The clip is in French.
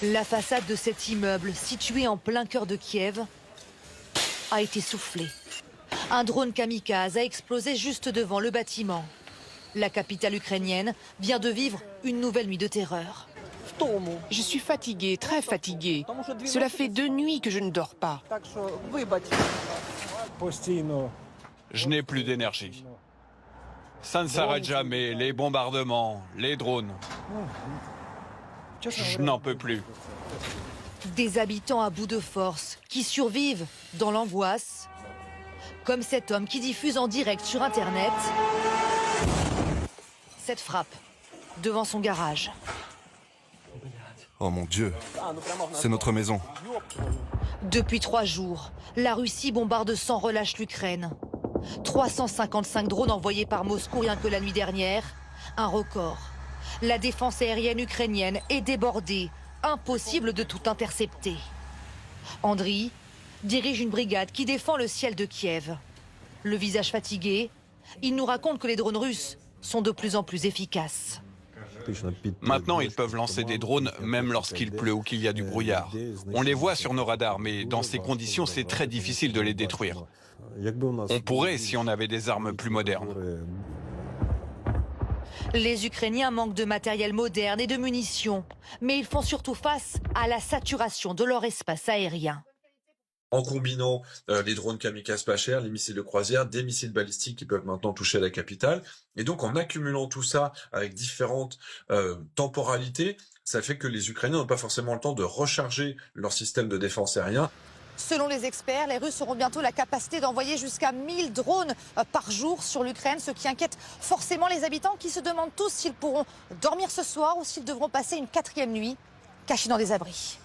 La façade de cet immeuble, situé en plein cœur de Kiev, a été soufflée. Un drone kamikaze a explosé juste devant le bâtiment. La capitale ukrainienne vient de vivre une nouvelle nuit de terreur. Je suis fatiguée, très fatiguée. Cela fait 2 nuits que je ne dors pas. Je n'ai plus d'énergie. Ça ne s'arrête jamais, les bombardements, les drones. Je n'en peux plus. Des habitants à bout de force qui survivent dans l'angoisse, comme cet homme qui diffuse en direct sur Internet cette frappe devant son garage. Oh mon Dieu, c'est notre maison. Depuis 3 jours, la Russie bombarde sans relâche l'Ukraine. 355 drones envoyés par Moscou rien que la nuit dernière, un record. La défense aérienne ukrainienne est débordée, impossible de tout intercepter. Andriy dirige une brigade qui défend le ciel de Kiev. Le visage fatigué, il nous raconte que les drones russes sont de plus en plus efficaces. Maintenant, ils peuvent lancer des drones même lorsqu'il pleut ou qu'il y a du brouillard. On les voit sur nos radars, mais dans ces conditions, c'est très difficile de les détruire. On pourrait si on avait des armes plus modernes. Les Ukrainiens manquent de matériel moderne et de munitions, mais ils font surtout face à la saturation de leur espace aérien. En combinant les drones kamikazes pas chers, les missiles de croisière, des missiles balistiques qui peuvent maintenant toucher la capitale. Et donc en accumulant tout ça avec différentes temporalités, ça fait que les Ukrainiens n'ont pas forcément le temps de recharger leur système de défense aérien. Selon les experts, les Russes auront bientôt la capacité d'envoyer jusqu'à 1000 drones par jour sur l'Ukraine, ce qui inquiète forcément les habitants qui se demandent tous s'ils pourront dormir ce soir ou s'ils devront passer une 4e nuit cachés dans des abris.